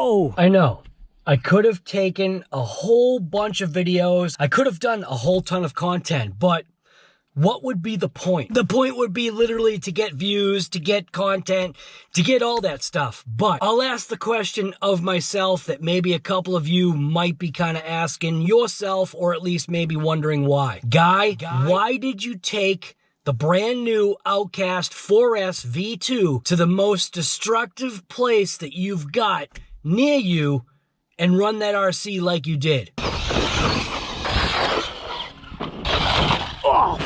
Whoa! I know. I could have taken a whole bunch of videos. I could have done a whole ton of content, but what would be the point? The point would be literally to get views, to get content, to get all that stuff. But I'll ask the question of myself that maybe a couple of you might be kind of asking yourself, or at least maybe wondering why. Guy, why did you take the brand new Outcast 4S V2 to the most destructive place that you've got near you and run that RC like you did? Oh.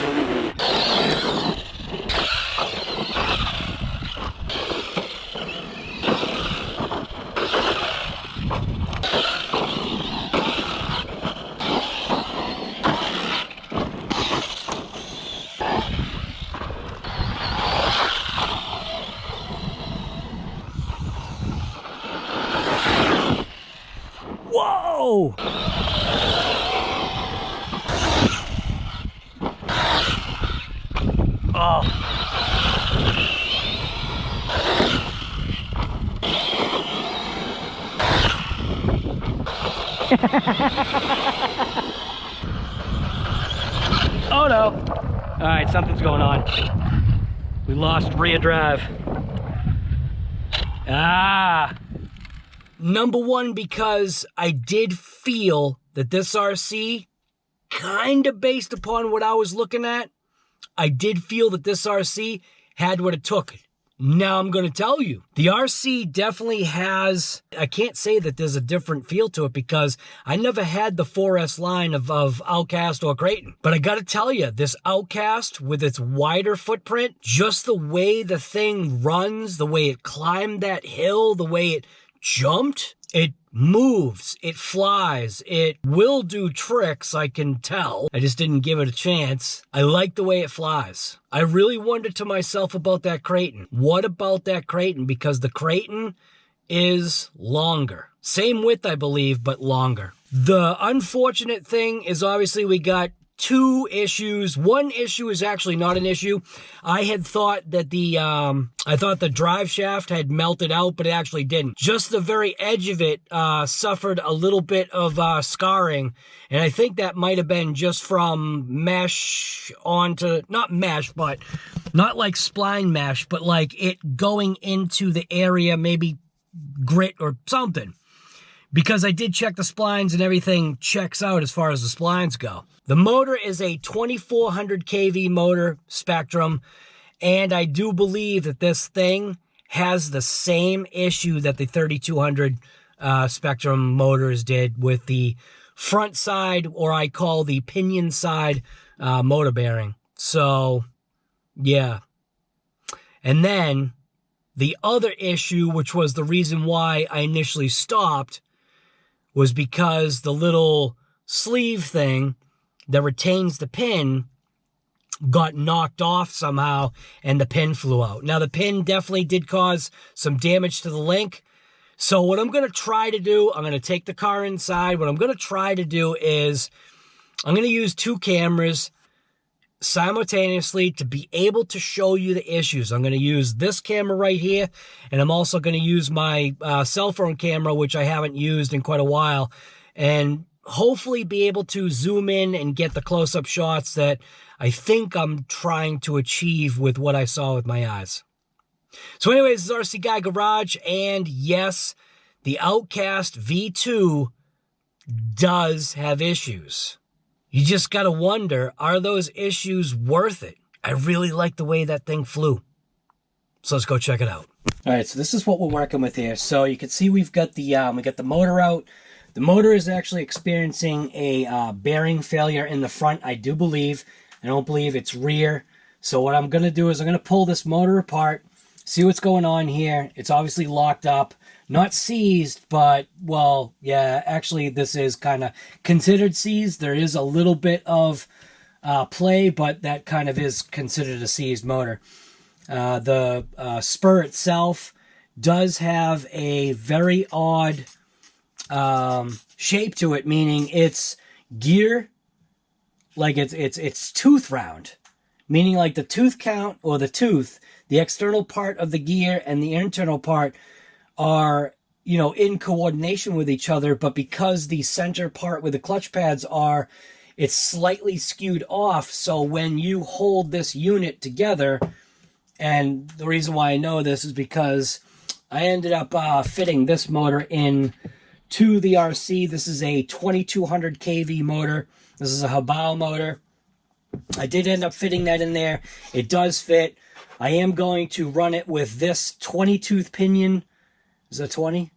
Whoa! Oh. Oh no. All right, something's going on. We lost rear drive. Number one, because I did feel that this RC, kind of based upon what I was looking at, I did feel that this RC had what it took. Now I'm going to tell you, the RC definitely has, I can't say that there's a different feel to it because I never had the 4S line of Outcast or Kraton. But I got to tell you, this Outcast with its wider footprint, just the way the thing runs, the way it climbed that hill, the way it jumped, it moves, it flies, it will do tricks, I can tell. I just didn't give it a chance. I like the way it flies. I really wondered to myself about that Kraton. What about that Kraton? Because the Kraton is longer. Same width, I believe, but longer. The unfortunate thing is obviously we got two issues. One issue is actually not an issue. I had thought that the drive shaft had melted out, but it actually didn't. Just the very edge of it suffered a little bit of scarring, and I think that might have been just from mesh onto, not mesh, but not like spline mesh, but like it going into the area, maybe grit or something. Because I did check the splines and everything checks out as far as the splines go. The motor is a 2400 kV motor, SPEKTRUM, and I do believe that this thing has the same issue that the 3200 SPEKTRUM motors did with the front side, or I call the pinion side motor bearing. So, yeah. And then the other issue, which was the reason why I initially stopped, was because the little sleeve thing that retains the pin got knocked off somehow and the pin flew out. Now, the pin definitely did cause some damage to the link. So what I'm going to try to do, I'm going to take the car inside. What I'm going to try to do is I'm going to use two cameras simultaneously to be able to show you the issues. I'm going to use this camera right here, and I'm also going to use my cell phone camera, which I haven't used in quite a while, and hopefully be able to zoom in and get the close-up shots that I think I'm trying to achieve with what I saw with my eyes. So anyways, this is RC Guy Garage, and yes, the Outcast V2 does have issues. You just got to wonder, are those issues worth it? I really like the way that thing flew. So let's go check it out. All right, so this is what we're working with here. So you can see we've got the motor out. The motor is actually experiencing a bearing failure in the front, I do believe. I don't believe it's rear. So what I'm going to do is I'm going to pull this motor apart, see what's going on here. It's obviously locked up. Not seized, but, well, yeah, actually this is kind of considered seized. There is a little bit of play, but that kind of is considered a seized motor. The spur itself does have a very odd shape to it, meaning it's gear, like it's tooth round, meaning like the tooth count, or the tooth, the external part of the gear and the internal part are, you know, in coordination with each other, but because the center part where the clutch pads are, it's slightly skewed off. So when you hold this unit together, and the reason why I know this is because I ended up fitting this motor in to the RC. This is a 2200 kV motor. This is a Hobao motor. I did end up fitting that in there. It does fit. I am going to run it with this 20-tooth pinion. Is that 20?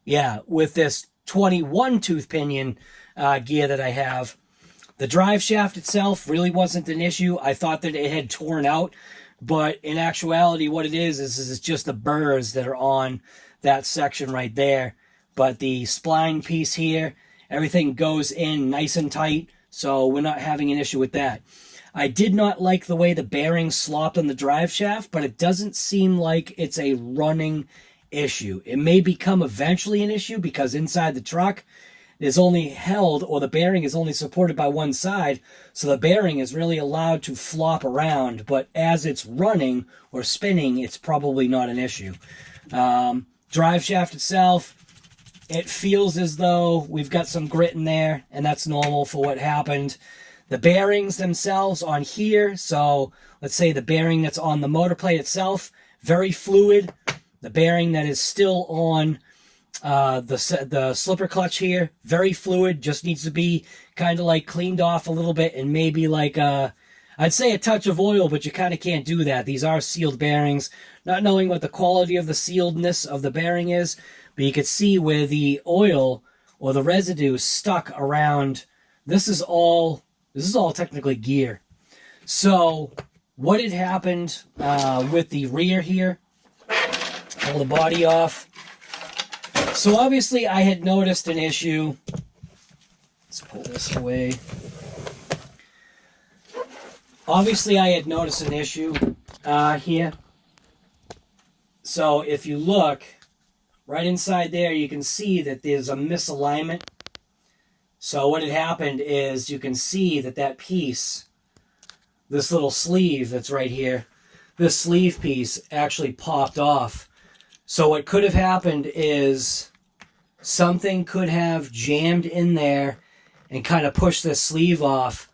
Yeah, with this 21-tooth pinion gear that I have. The drive shaft itself really wasn't an issue. I thought that it had torn out, but in actuality what it is it's just the burrs that are on that section right there. But the spline piece here, everything goes in nice and tight, so we're not having an issue with that. I did not like the way the bearings slopped on the drive shaft, but it doesn't seem like it's a running issue. It may become eventually an issue because inside the truck is only held, or the bearing is only supported by one side, so the bearing is really allowed to flop around, but as it's running or spinning, it's probably not an issue. Drive shaft itself, it feels as though we've got some grit in there, and that's normal for what happened. The bearings themselves on here, so let's say the bearing that's on the motor plate itself, very fluid. The bearing that is still on the slipper clutch here, very fluid, just needs to be kind of like cleaned off a little bit, and maybe like I'd say a touch of oil, but you kind of can't do that. These are sealed bearings. Not knowing what the quality of the sealedness of the bearing is, but you can see where the oil or the residue stuck around. This is all technically gear. So what had happened with the rear here, pull the body off. So obviously I had noticed an issue. Let's pull this away. Obviously I had noticed an issue here. So if you look right inside there, you can see that there's a misalignment. So what had happened is you can see that that piece, this little sleeve that's right here, this sleeve piece actually popped off. So what could have happened is something could have jammed in there and kind of pushed this sleeve off.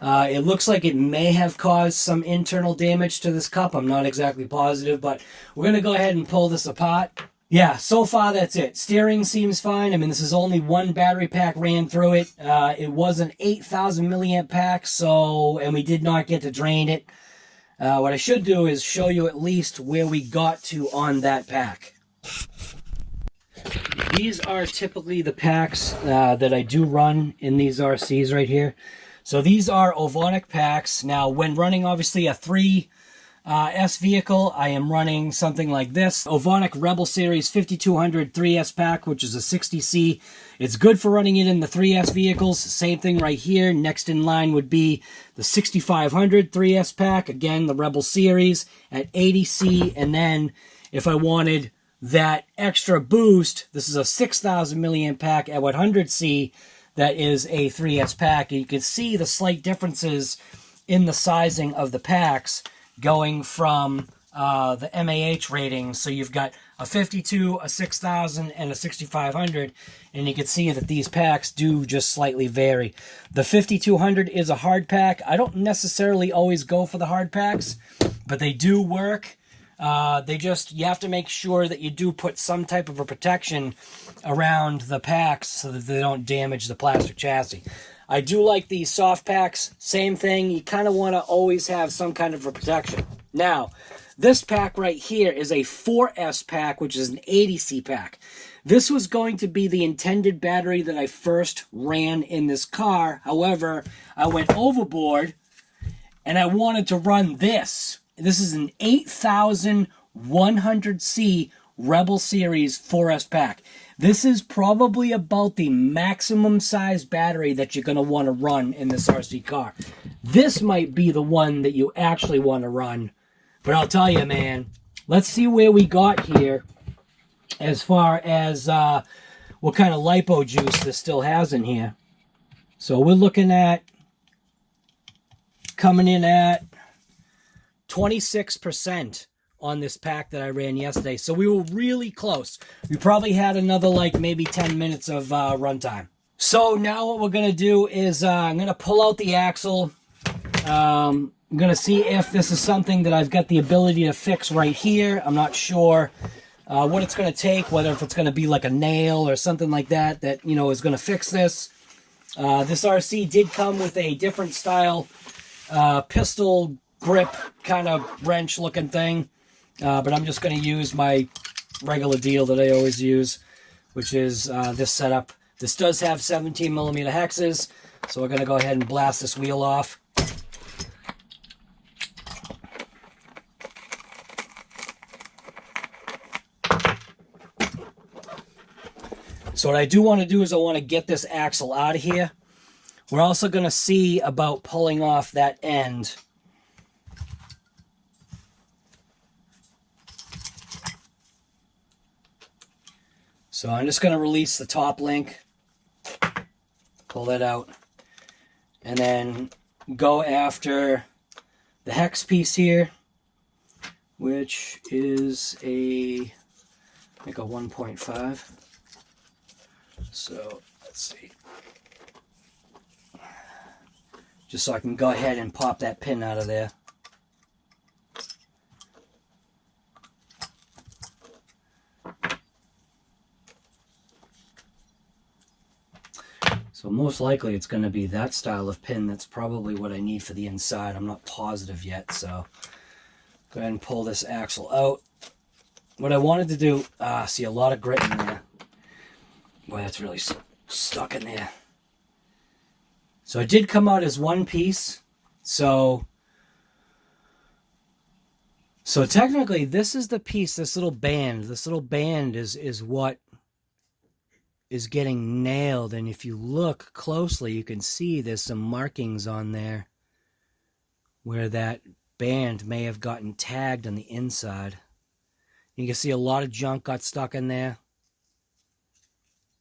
It looks like it may have caused some internal damage to this cup. I'm not exactly positive, but we're going to go ahead and pull this apart. Yeah, so far that's it. Steering seems fine. I mean, this is only one battery pack ran through it. It was an 8,000 milliamp pack, and we did not get to drain it. What I should do is show you at least where we got to on that pack. These are typically the packs that I do run in these RCs right here. So these are Ovonic packs. Now, when running obviously a 3S vehicle, I am running something like this. Ovonic Rebel Series 5200 3S pack, which is a 60C. It's good for running it in the 3S vehicles. Same thing right here. Next in line would be the 6500 3S pack. Again, the Rebel Series at 80C. And then if I wanted that extra boost, this is a 6,000 milliamp pack at 100C. That is a 3S pack. And you can see the slight differences in the sizing of the packs going from the MAH ratings. So you've got a 52, a 6,000, and a 6,500, and you can see that these packs do just slightly vary. The 5,200 is a hard pack. I don't necessarily always go for the hard packs, but they do work. You have to make sure that you do put some type of a protection around the packs so that they don't damage the plastic chassis. I do like these soft packs. Same thing. You kind of want to always have some kind of a protection. Now, this pack right here is a 4S pack, which is an 80C pack. This was going to be the intended battery that I first ran in this car. However, I went overboard and I wanted to run this. This is an 8100C Rebel Series 4S pack. This is probably about the maximum size battery that you're going to want to run in this RC car. This might be the one that you actually want to run. But I'll tell you, man, let's see where we got here as far as what kind of lipo juice this still has in here. So we're looking at coming in at 26% on this pack that I ran yesterday. So we were really close. We probably had another like maybe 10 minutes of runtime. So now what we're going to do is I'm going to pull out the axle. I'm going to see if this is something that I've got the ability to fix right here. I'm not sure what it's going to take, whether if it's going to be like a nail or something like that, you know, is going to fix this. This RC did come with a different style pistol grip kind of wrench looking thing. But I'm just going to use my regular deal that I always use, which is this setup. This does have 17mm hexes, so we're going to go ahead and blast this wheel off. So what I do want to do is I want to get this axle out of here. We're also going to see about pulling off that end. So I'm just going to release the top link, pull that out, and then go after the hex piece here, which is I think a 1.5. So let's see. Just so I can go ahead and pop that pin out of there. So most likely it's going to be that style of pin. That's probably what I need for the inside. I'm not positive yet, so go ahead and pull this axle out. What I wanted to do, see a lot of grit in there. Boy, that's really stuck in there. So it did come out as one piece. So technically this is the piece, this little band. This little band is what is getting nailed, and if you look closely you can see there's some markings on there where that band may have gotten tagged on the inside. You can see a lot of junk got stuck in there.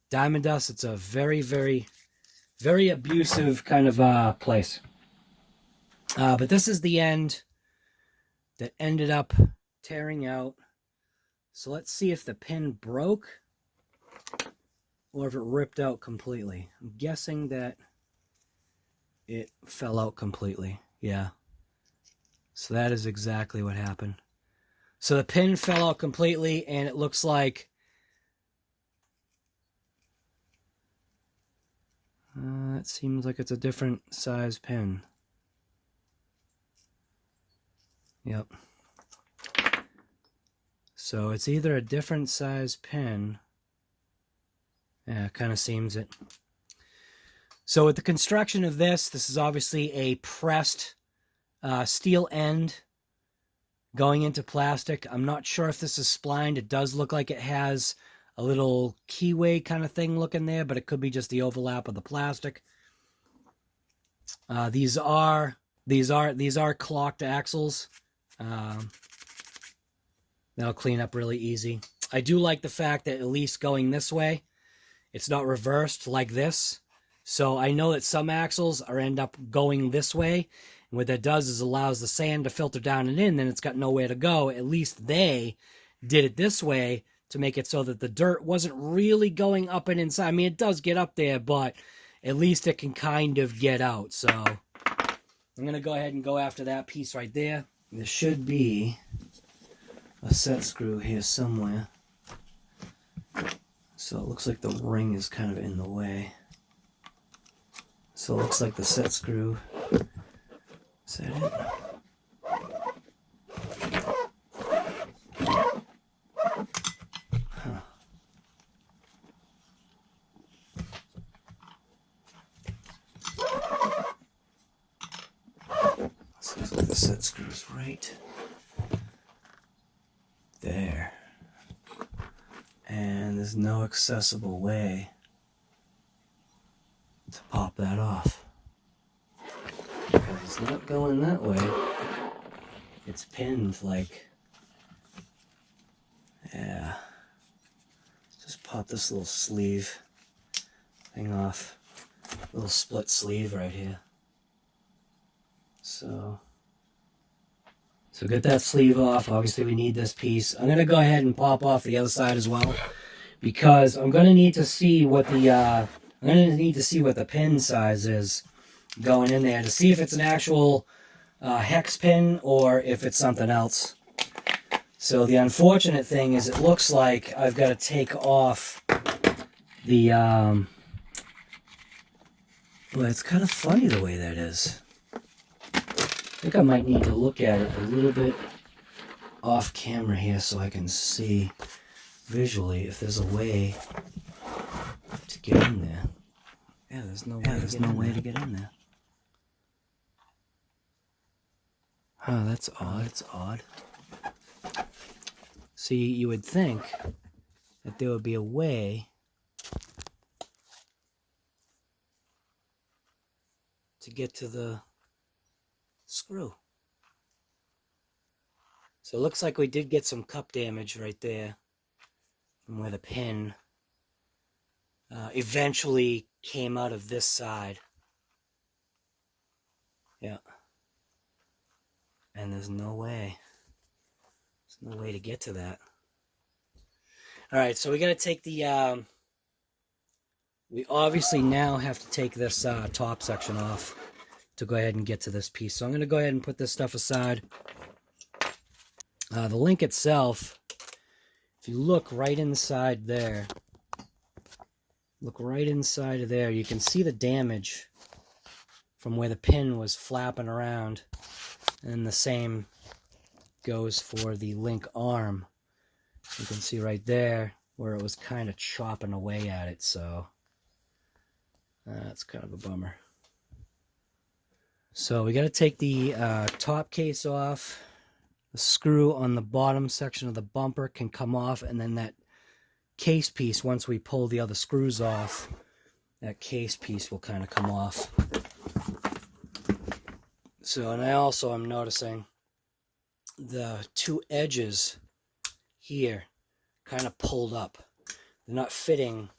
Diamond dust, it's a very, very, very abusive kind of place. But this is the end that ended up tearing out. So let's see if the pin broke or if it ripped out completely. I'm guessing that it fell out completely. Yeah. So that is exactly what happened. So the pin fell out completely, and it looks like it seems like it's a different size pin. Yep. So it's either a different size pin. Yeah, kind of seems it. So with the construction of this is obviously a pressed steel end going into plastic. I'm not sure if this is splined. It does look like it has a little keyway kind of thing looking there, but it could be just the overlap of the plastic. These are clocked axles. That'll clean up really easy. I do like the fact that at least going this way, it's not reversed like this. So I know that some axles end up going this way. And what that does is allows the sand to filter down and in, then it's got nowhere to go. At least they did it this way to make it so that the dirt wasn't really going up and inside. I mean, it does get up there, but at least it can kind of get out. So I'm going to go ahead and go after that piece right there. There should be a set screw here somewhere. So it looks like the ring is kind of in the way. So it looks like the set screw. Is that it? Huh. This looks like the set screw is right there. And there's no accessible way to pop that off. It's not going that way. It's pinned like, yeah. Let's just pop this little sleeve thing off. Little split sleeve right here. So, So get that sleeve off. Obviously we need this piece. I'm going to go ahead and pop off the other side as well, because I'm going to need to see what the pin size is going in there to see if it's an actual hex pin or if it's something else. So the unfortunate thing is it looks like I've got to take off the well, it's kind of funny the way that is. I think I might need to look at it a little bit off camera here so I can see visually if there's a way to get in there. Yeah, there's no way to get in there. Oh, that's odd. It's odd. See, you would think that there would be a way to get to the screw. So it looks like we did get some cup damage right there from where the pin eventually came out of this side. Yeah. And there's no way. There's no way to get to that. Alright, so we got to take the... we obviously now have to take this top section off to go ahead and get to this piece. So I'm going to go ahead and put this stuff aside. The link itself, if you look right inside there, look right inside of there, you can see the damage from where the pin was flapping around. And the same goes for the link arm. You can see right there where it was kind of chopping away at it, so that's kind of a bummer. So we got to take the top case off. The screw on the bottom section of the bumper can come off, and then that case piece, once we pull the other screws off, that case piece will kind of come off. So, and I also am noticing the two edges here kind of pulled up. They're not fitting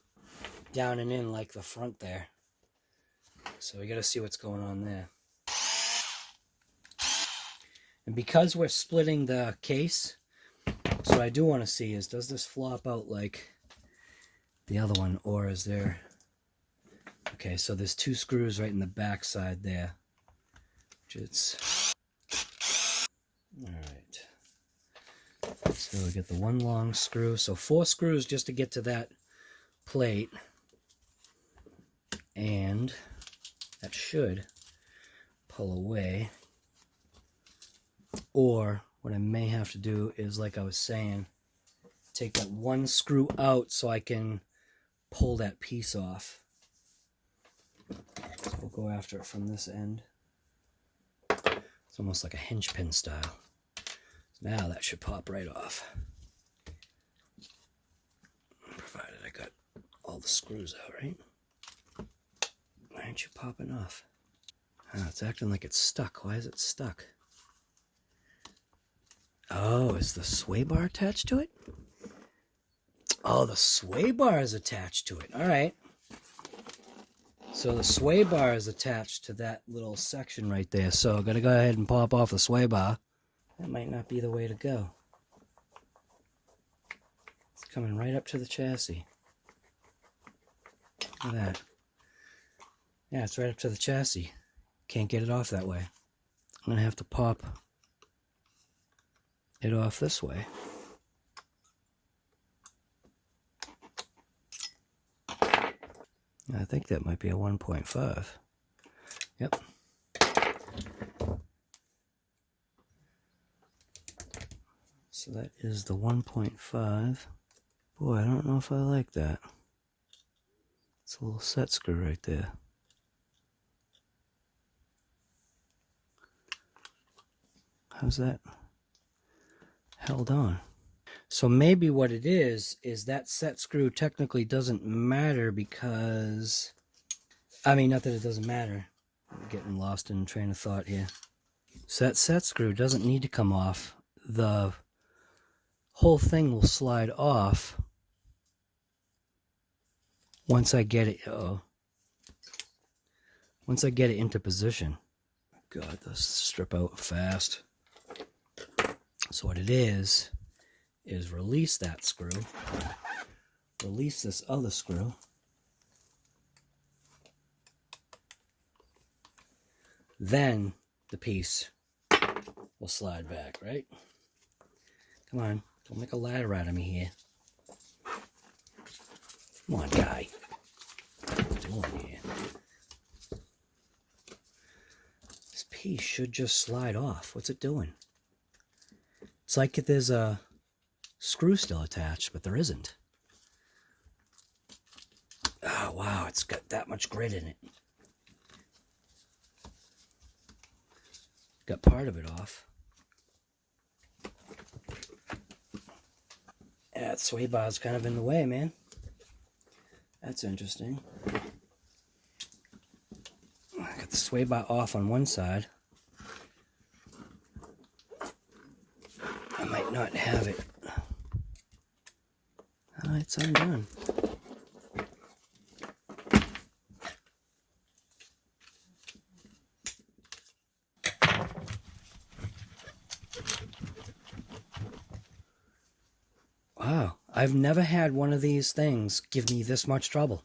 down and in like the front there. So we got to see what's going on there. And because we're splitting the case, so what I do want to see is, does this flop out like the other one, or is there... Okay, so there's two screws right in the back side there. It's alright. So we get the one long screw. So 4 screws just to get to that plate. And that should pull away. Or what I may have to do is, like I was saying, take that one screw out so I can pull that piece off. So we'll go after it from this end. It's almost like a hinge pin style. Now that should pop right off. Provided I got all the screws out, right? Why aren't you popping off? Oh, it's acting like it's stuck. Why is it stuck? Oh, is the sway bar attached to it? Oh, the sway bar is attached to it. All right. So the sway bar is attached to that little section right there. So I'm going to go ahead and pop off the sway bar. That might not be the way to go. It's coming right up to the chassis. Look at that. Yeah, it's right up to the chassis. Can't get it off that way. I'm going to have to pop it off this way. I think that might be a 1.5. Yep. So that is the 1.5. Boy, I don't know if I like that. It's a little set screw right there. How's that held on? So maybe what it is that set screw technically doesn't matter because, I mean, not that it doesn't matter. I'm getting lost in train of thought here. So that set screw doesn't need to come off. The whole thing will slide off once I get it. Once I get it into position. God, this strip out fast. So what it is release that screw, release this other screw, then the piece will slide back, right? Come on, don't make a ladder out of me here. Come on, guy. What are you doing here? This piece should just slide off. What's it doing? It's like if there's a screw still attached, but there isn't. Oh, wow, it's got that much grit in it. Got part of it off. Yeah, that sway bar's kind of in the way, man. That's interesting. I got the sway bar off on one side. I might not have it. Oh, it's undone. Wow, I've never had one of these things give me this much trouble.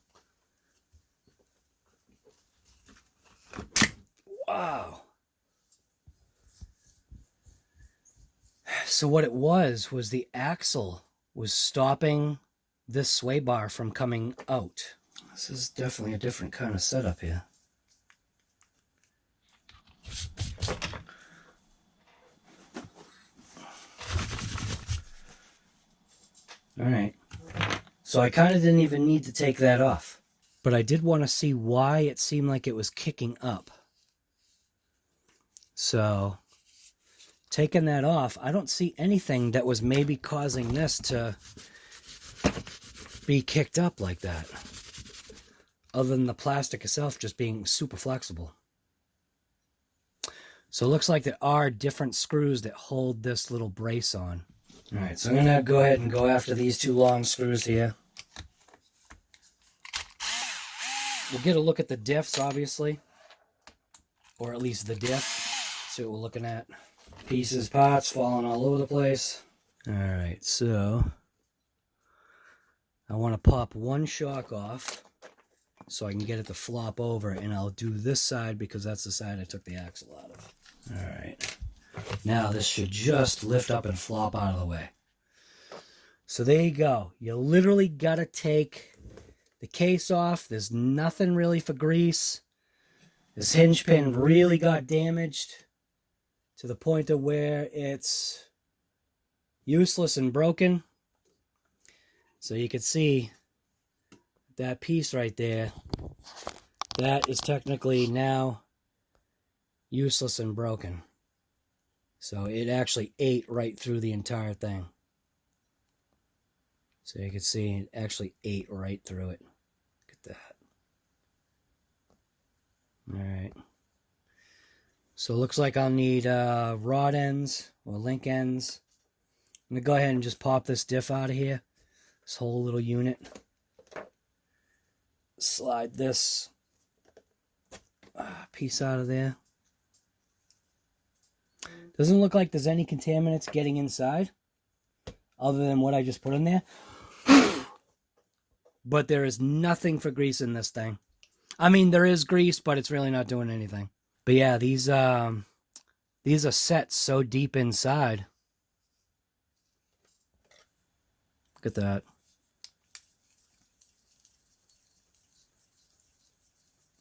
Wow. So what it was the axle was stopping this sway bar from coming out. This is definitely a different kind of setup here. All right. So I kind of didn't even need to take that off. But I did want to see why it seemed like it was kicking up. So taking that off, I don't see anything that was maybe causing this to be kicked up like that. Other than the plastic itself just being super flexible. So it looks like there are different screws that hold this little brace on. All right, so I'm going to go ahead and go after these two long screws here. We'll get a look at the diffs, obviously. Or at least the diff. See what we're looking at. Pieces, parts, falling all over the place. All right, so I want to pop one shock off so I can get it to flop over, and I'll do this side because that's the side I took the axle out of. All right. Now this should just lift up and flop out of the way. So there you go. You literally got to take the case off. There's nothing really for grease. This hinge pin really got damaged to the point of where it's useless and broken. So you can see that piece right there. That is technically now useless and broken. So it actually ate right through the entire thing. So you can see it actually ate right through it. Look at that. All right. So it looks like I'll need rod ends or link ends. I'm going to go ahead and just pop this diff out of here. This whole little unit. Slide this piece out of there. Doesn't look like there's any contaminants getting inside other than what I just put in there. But there is nothing for grease in this thing. I mean, there is grease, but it's really not doing anything. But yeah, these are set so deep inside. Look at that.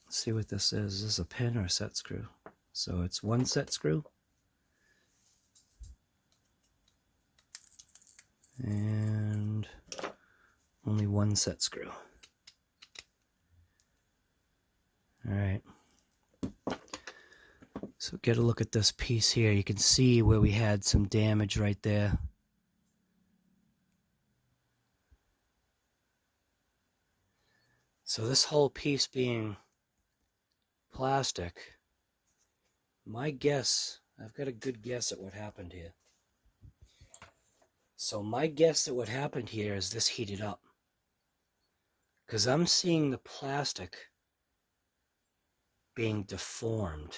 Let's see what this is. Is this a pin or a set screw? So it's one set screw. And only one set screw. All right. So get a look at this piece here. You can see where we had some damage right there. So this whole piece being plastic, my guess, I've got a good guess at what happened here. So my guess at what happened here is this heated up. Because I'm seeing the plastic being deformed.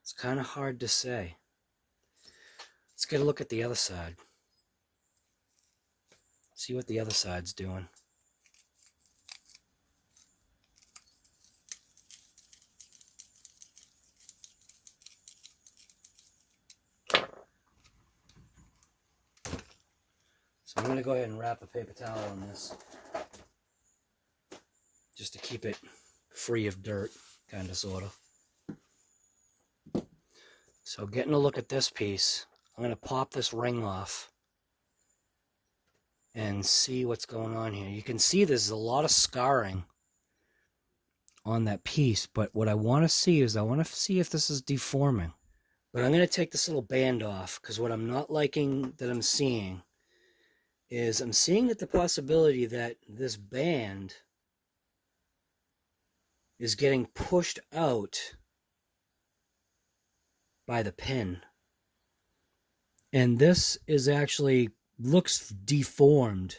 It's kind of hard to say. Let's get a look at the other side. See what the other side's doing. So I'm going to go ahead and wrap a paper towel on this, just to keep it free of dirt, kind of, sort of. So getting a look at this piece, I'm going to pop this ring off and see what's going on here. You can see there's a lot of scarring on that piece, but what I want to see is I want to see if this is deforming. But I'm going to take this little band off, because what I'm not liking that I'm seeing is I'm seeing that the possibility that this band is getting pushed out by the pin. And this is actually looks deformed.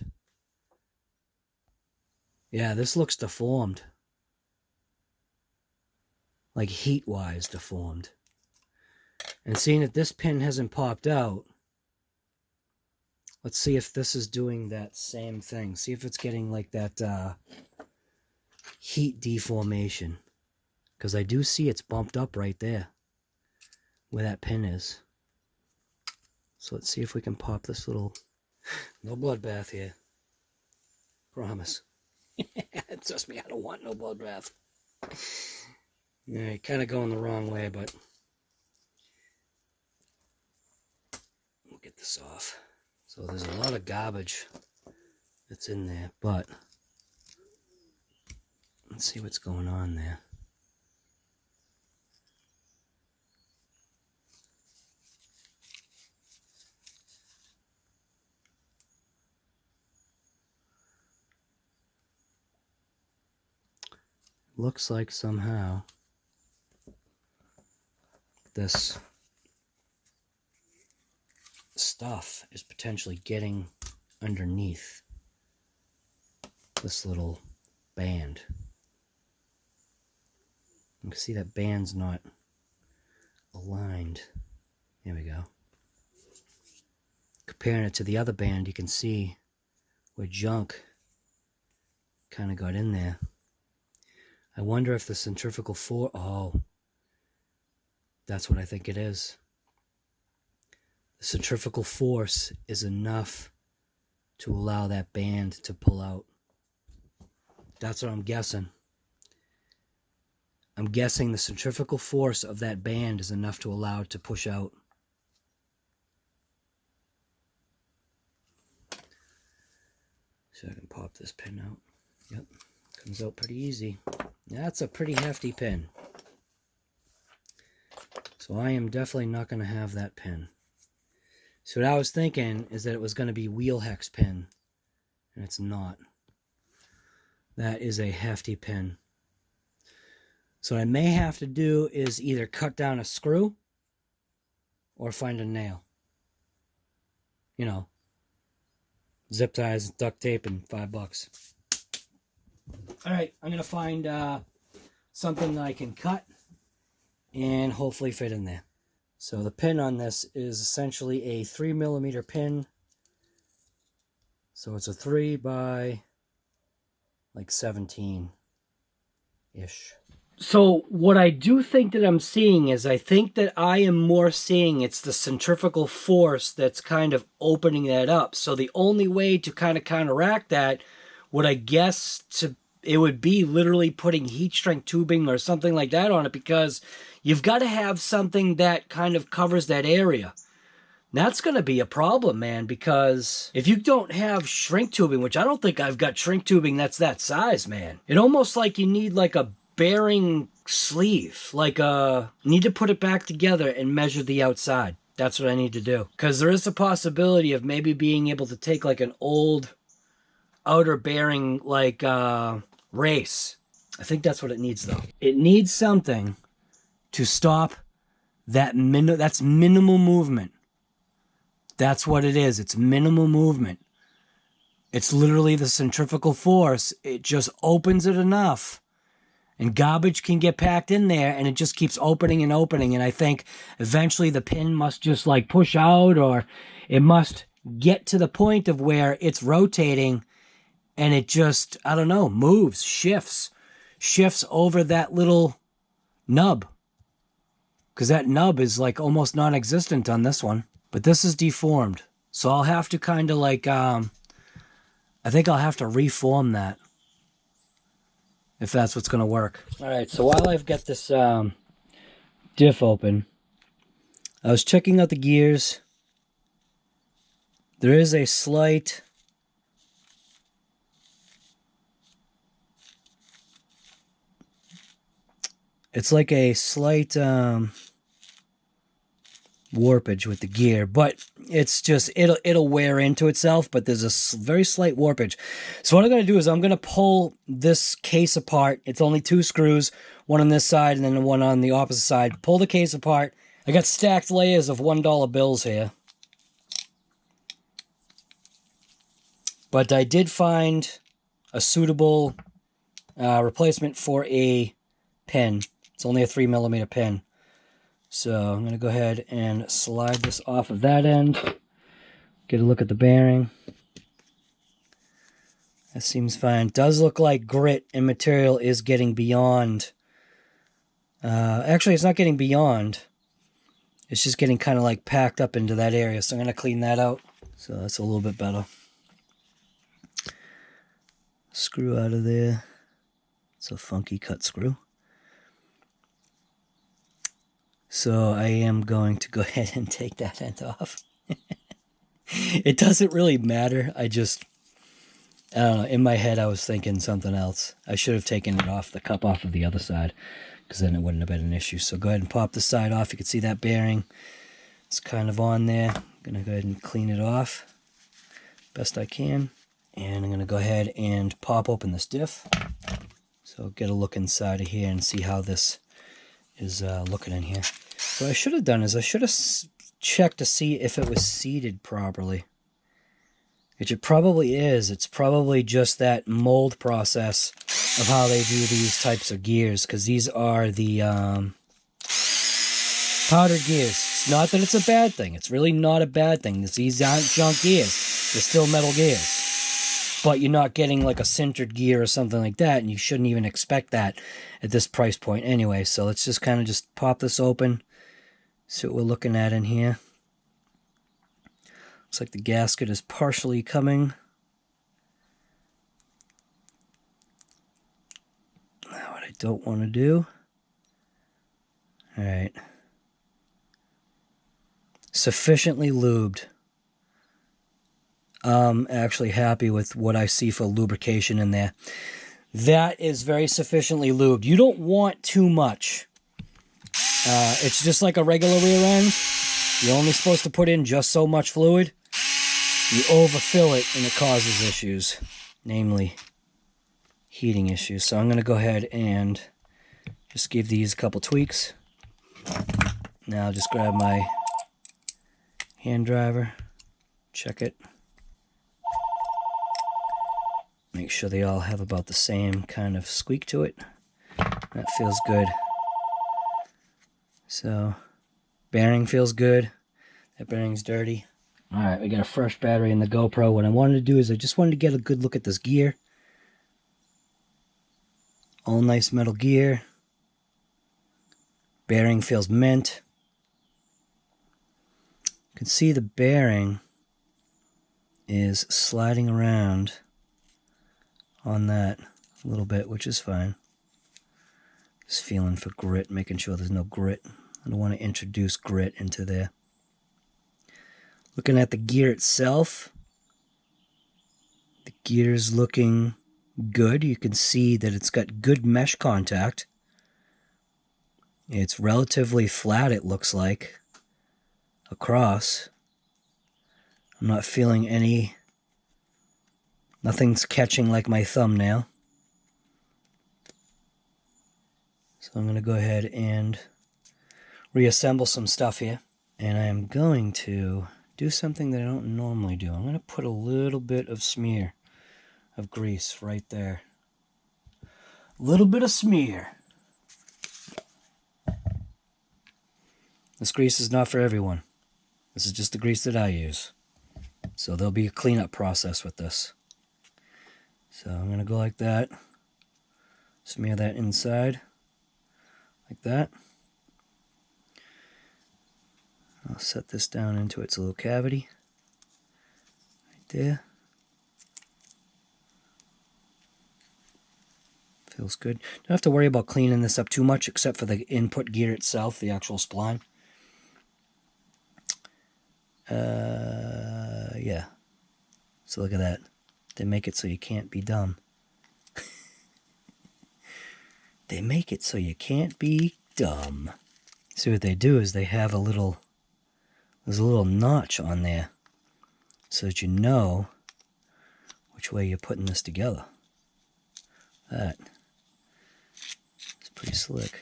Yeah, this looks deformed. Like heat-wise deformed. And seeing that this pin hasn't popped out, let's see if this is doing that same thing. See if it's getting like that heat deformation. Because I do see it's bumped up right there, where that pin is. So let's see if we can pop this little... No bloodbath here. Promise. Trust me, I don't want no bloodbath. Yeah, kind of going the wrong way, but... We'll get this off. So there's a lot of garbage that's in there, but let's see what's going on there. Looks like somehow this stuff is potentially getting underneath this little band. You can see that band's not aligned. There we go. Comparing it to the other band, you can see where junk kind of got in there. I wonder if the centrifugal force... Oh, that's what I think it is. The centrifugal force is enough to allow that band to pull out. That's what I'm guessing. I'm guessing the centrifugal force of that band is enough to allow it to push out. So I can pop this pin out. Yep, comes out pretty easy. That's a pretty hefty pin. So I am definitely not going to have that pin. So what I was thinking is that it was going to be wheel hex pin, and it's not. That is a hefty pin. So what I may have to do is either cut down a screw or find a nail. You know, zip ties, duct tape, and $5. All right, I'm going to find something that I can cut and hopefully fit in there. So the pin on this is essentially a 3mm pin. So it's a 3 by like 17-ish. So what I do think that I'm seeing is I think that I am more seeing it's the centrifugal force that's kind of opening that up. So the only way to kind of counteract that would, I guess, it would be literally putting heat shrink tubing or something like that on it, because you've got to have something that kind of covers that area. That's going to be a problem, man, because if you don't have shrink tubing, which I don't think I've got shrink tubing that's that size, man. It almost like you need like a bearing sleeve, like you need to put it back together and measure the outside. That's what I need to do, because there is a possibility of maybe being able to take like an old outer bearing like race. I think that's what it needs, though. It needs something to stop that that's minimal movement. That's what it is. It's minimal movement. It's literally the centrifugal force. It just opens it enough, And garbage can get packed in there, and it just keeps opening and opening. And I think eventually the pin must just like push out, or it must get to the point of where it's rotating and it just, I don't know, moves, shifts over that little nub. Because that nub is like almost non-existent on this one. But this is deformed. So I'll have to kind of like, I think I'll have to reform that, if that's what's going to work. All right, so while I've got this diff open, I was checking out the gears. There is a slight it's like a slight warpage with the gear, but it's just it'll wear into itself, but there's a very slight warpage. So what I'm going to do is I'm going to pull this case apart. It's only 2 screws, one on this side and then one on the opposite side. Pull the case apart. I got stacked layers of $1 bills here, but I did find a suitable replacement for a pin. It's only a 3mm pin. So I'm going to go ahead and slide this off of that end. Get a look at the bearing. That seems fine. Does look like grit and material is getting beyond. Actually, it's not getting beyond. It's just getting kind of like packed up into that area. So I'm going to clean that out. So that's a little bit better. Screw out of there. It's a funky cut screw. So I am going to go ahead and take that end off. It doesn't really matter. I don't know, in my head I was thinking something else. I should have taken it off, the cup off of the other side, because then it wouldn't have been an issue. So go ahead and pop the side off. You can see that bearing. It's kind of on there. I'm going to go ahead and clean it off best I can. And I'm going to go ahead and pop open this diff. So get a look inside of here and see how this is looking in here. So what I should have done is I should have checked to see if it was seated properly. Which it probably is. It's probably just that mold process of how they do these types of gears, because these are the powdered gears. It's not that it's a bad thing. It's really not a bad thing. These aren't junk gears. They're still metal gears. But you're not getting like a sintered gear or something like that, and you shouldn't even expect that at this price point anyway. So let's just kind of just pop this open, see what we're looking at in here. Looks like the gasket is partially coming. Now what I don't want to do. Alright. Sufficiently lubed. I'm actually happy with what I see for lubrication in there. That is very sufficiently lubed. You don't want too much. It's just like a regular rear end. You're only supposed to put in just so much fluid. You overfill it and it causes issues, namely heating issues. So I'm going to go ahead and just give these a couple tweaks. Now I'll just grab my hand driver, check it. Make sure they all have about the same kind of squeak to it. That feels good. So, bearing feels good. That bearing's dirty. Alright, we got a fresh battery in the GoPro. What I wanted to do is I just wanted to get a good look at this gear. All nice metal gear. Bearing feels mint. You can see the bearing is sliding around on that a little bit, which is fine. Just feeling for grit, making sure there's no grit. I don't want to introduce grit into there. Looking at the gear itself, the gear's looking good. You can see that it's got good mesh contact. It's relatively flat, it looks like, across. I'm not feeling any, nothing's catching like my thumbnail. So I'm going to go ahead and reassemble some stuff here. And I am going to do something that I don't normally do. I'm going to put a little bit of smear of grease right there little bit of smear. This grease is not for everyone. This is just the grease that I use. So there'll be a cleanup process with this. So I'm going to go like that. Smear that inside. Like that. I'll set this down into its little cavity. Right there. Feels good. Don't have to worry about cleaning this up too much except for the input gear itself, the actual spline. Yeah. So look at that. They make it so you can't be dumb. They make it so you can't be dumb. See, what they do is they have a little, there's a little notch on there so that you know which way you're putting this together. That. It's pretty slick.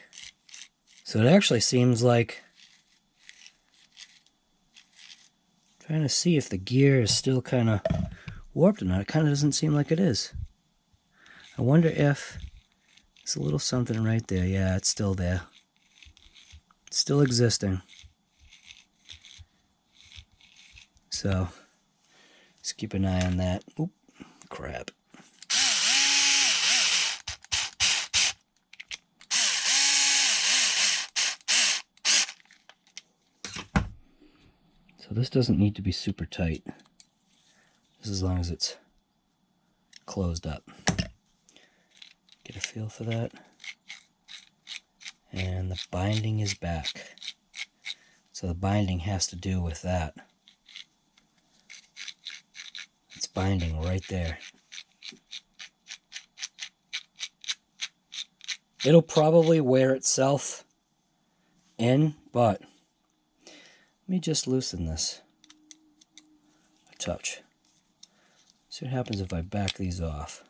So it actually seems like, trying to see if the gear is still kind of warped or not. It kind of doesn't seem like it is. I wonder if it's a little something right there. Yeah, it's still there. It's still existing. So, let's keep an eye on that. Oop, crap. So this doesn't need to be super tight. Just as long as it's closed up. Get a feel for that. And the binding is back. So the binding has to do with that. It's binding right there. It'll probably wear itself in, but let me just loosen this a touch. See what happens if I back these off.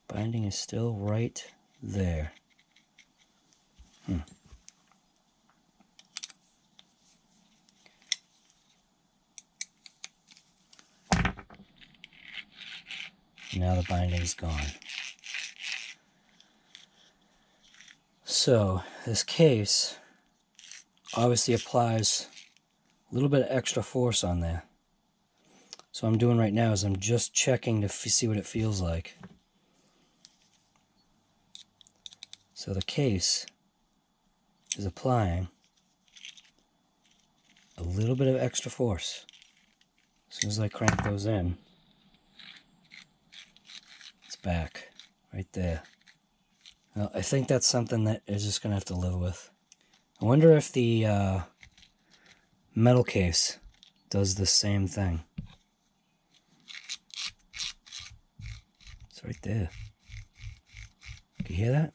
Binding is still right there. Now the binding's gone. So this case obviously applies a little bit of extra force on there. So what I'm doing right now is I'm just checking to see what it feels like. So the case is applying a little bit of extra force. As soon as I crank those in, it's back right there. Well, I think that's something that is just going to have to live with. I wonder if the metal case does the same thing. It's right there. Can you hear that?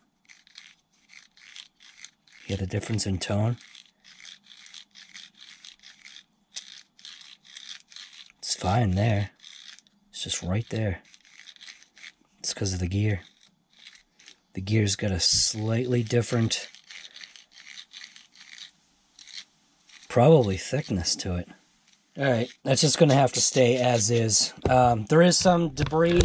Hear the difference in tone? It's fine there. It's just right there. It's because of the gear. The gear's got a slightly different, probably thickness to it. Alright, that's just going to have to stay as is. There is some debris.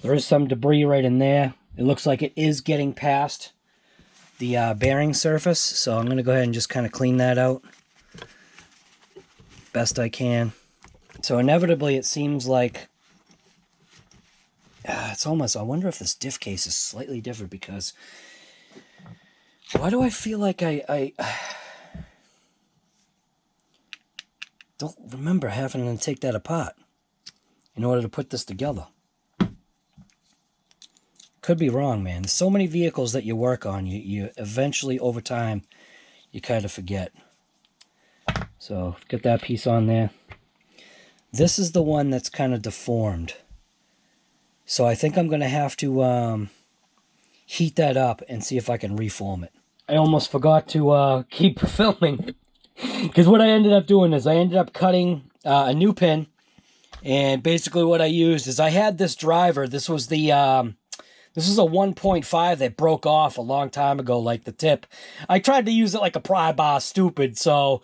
There is some debris right in there. It looks like it is getting past the bearing surface, so I'm going to go ahead and just kind of clean that out best I can. So inevitably it seems like it's almost, I wonder if this diff case is slightly different, because why do I feel like I don't remember having to take that apart in order to put this together. Could be wrong, man. There's so many vehicles that you work on, you eventually, over time, you kind of forget. So, get that piece on there. This is the one that's kind of deformed. So I think I'm going to have to heat that up and see if I can reform it. I almost forgot to keep filming. Because what I ended up doing is I ended up cutting a new pin. And basically what I used is I had this driver. This was the... This is a 1.5 that broke off a long time ago, like the tip. I tried to use it like a pry bar, stupid, so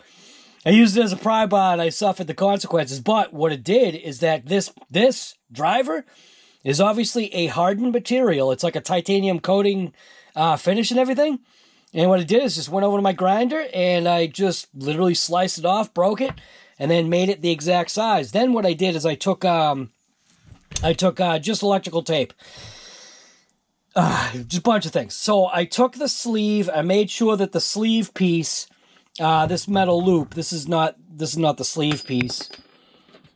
I used it as a pry bar and I suffered the consequences. But what it did is that this driver is obviously a hardened material. It's like a titanium coating finish and everything. And what it did is just went over to my grinder and I just literally sliced it off, broke it, and then made it the exact size. Then what I did is I took just electrical tape. Just a bunch of things. So I took the sleeve. I made sure that the sleeve piece, this metal loop, this is not the sleeve piece.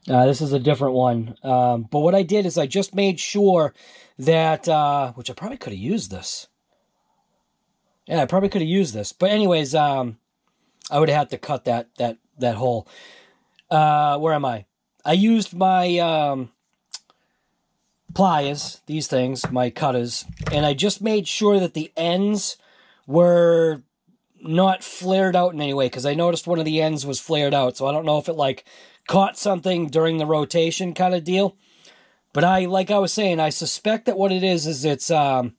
This is a different one. But what I did is I just made sure that, which I probably could have used this. Yeah, I probably could have used this. But anyways, I would have had to cut that hole. Where am I? I used my pliers, these things, my cutters, and I just made sure that the ends were not flared out in any way, because I noticed one of the ends was flared out, so I don't know if it like caught something during the rotation kind of deal. But like I was saying, I suspect that what it is it's a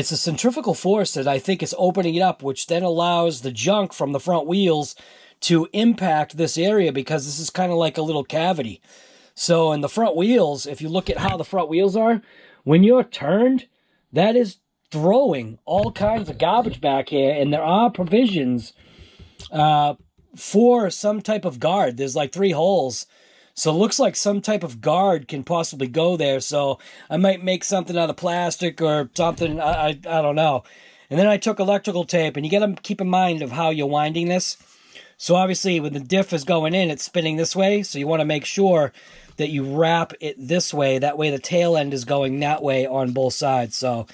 centrifugal force that I think is opening it up, which then allows the junk from the front wheels to impact this area, because this is kind of like a little cavity. So in the front wheels, if you look at how the front wheels are, when you're turned, that is throwing all kinds of garbage back here, and there are provisions for some type of guard. There's like 3 holes. So it looks like some type of guard can possibly go there. So I might make something out of plastic or something. I don't know. And then I took electrical tape, and you got to keep in mind of how you're winding this. So obviously when the diff is going in, it's spinning this way. So you want to make sure that you wrap it this way. That way the tail end is going that way on both sides. So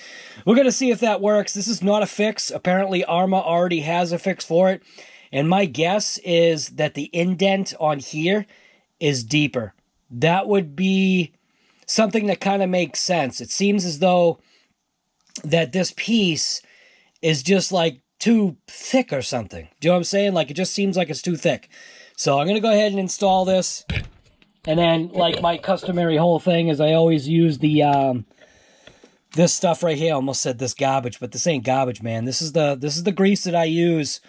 we're going to see if that works. This is not a fix. Apparently Arrma already has a fix for it. And my guess is that the indent on here is deeper. That would be something that kind of makes sense. It seems as though that this piece is just like too thick or something. Do you know what I'm saying? Like, it just seems like it's too thick. So I'm going to go ahead and install this. And then, like my customary whole thing is I always use the, this stuff right here. I almost said this garbage, but this ain't garbage, man. This is the grease that I use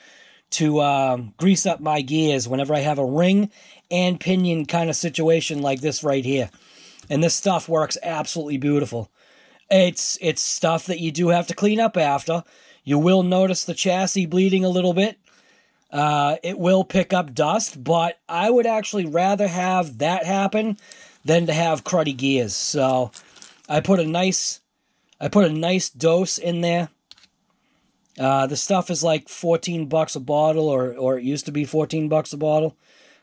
to grease up my gears whenever I have a ring and pinion kind of situation like this right here. And this stuff works absolutely beautiful. It's stuff that you do have to clean up after. You will notice the chassis bleeding a little bit. It will pick up dust, but I would actually rather have that happen than to have cruddy gears. So I put a nice dose in there. The stuff is like $14 a bottle, or it used to be $14 a bottle.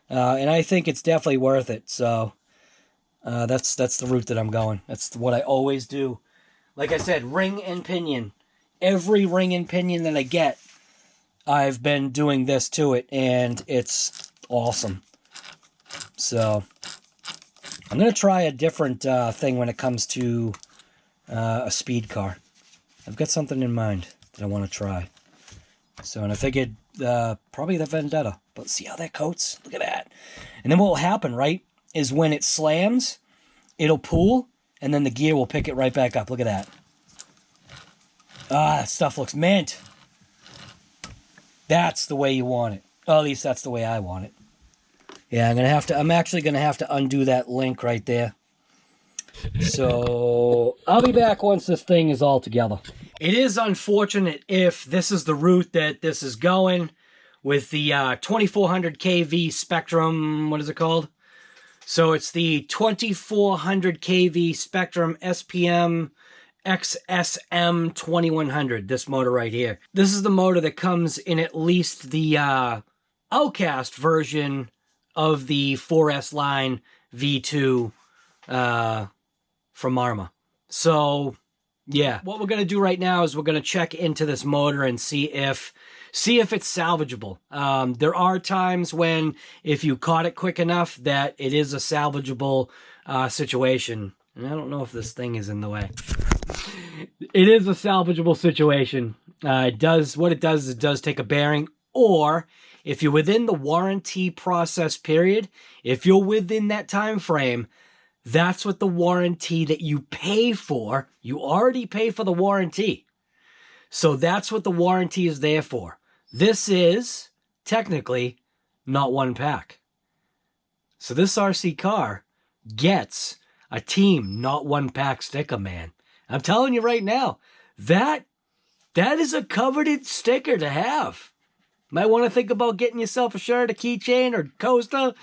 And I think it's definitely worth it. So that's the route that I'm going. That's what I always do. Like I said, ring and pinion. Every ring and pinion that I get, I've been doing this to it, and it's awesome. So I'm going to try a different thing when it comes to a speed car. I've got something in mind that I want to try. So, and I figured probably the Vendetta. But see how that coats? Look at that. And then what will happen, right, is when it slams, it'll pull, and then the gear will pick it right back up. Look at that. Ah, that stuff looks mint. That's the way you want it. Or at least that's the way I want it. Yeah, I'm actually gonna have to undo that link right there. So I'll be back once this thing is all together. It is unfortunate if this is the route that this is going with the 2400 kV SPEKTRUM. What is it called? So it's the 2400 kV SPEKTRUM SPM XSM 2100, this motor right here. This is the motor that comes in at least the Outcast version of the 4S line V2 from Arrma. So yeah, what we're going to do right now is we're going to check into this motor and see if it's salvageable. There are times when, if you caught it quick enough, that it is a salvageable situation. And I don't know if this thing is in the way. It is a salvageable situation. It does take a bearing, or if you're within the warranty process period, if you're within that time frame, that's what the warranty that you pay for, you already pay for the warranty. So that's what the warranty is there for. This is technically not one pack. So this RC car gets a team, not one pack sticker, man. I'm telling you right now, that is a coveted sticker to have. Might want to think about getting yourself a shirt, a keychain, or coaster.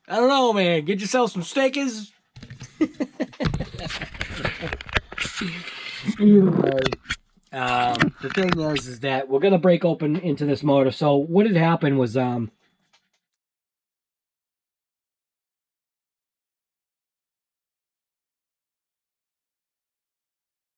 I don't know, man. Get yourself some stickers. The thing is that we're gonna break open into this motor. So what had happened was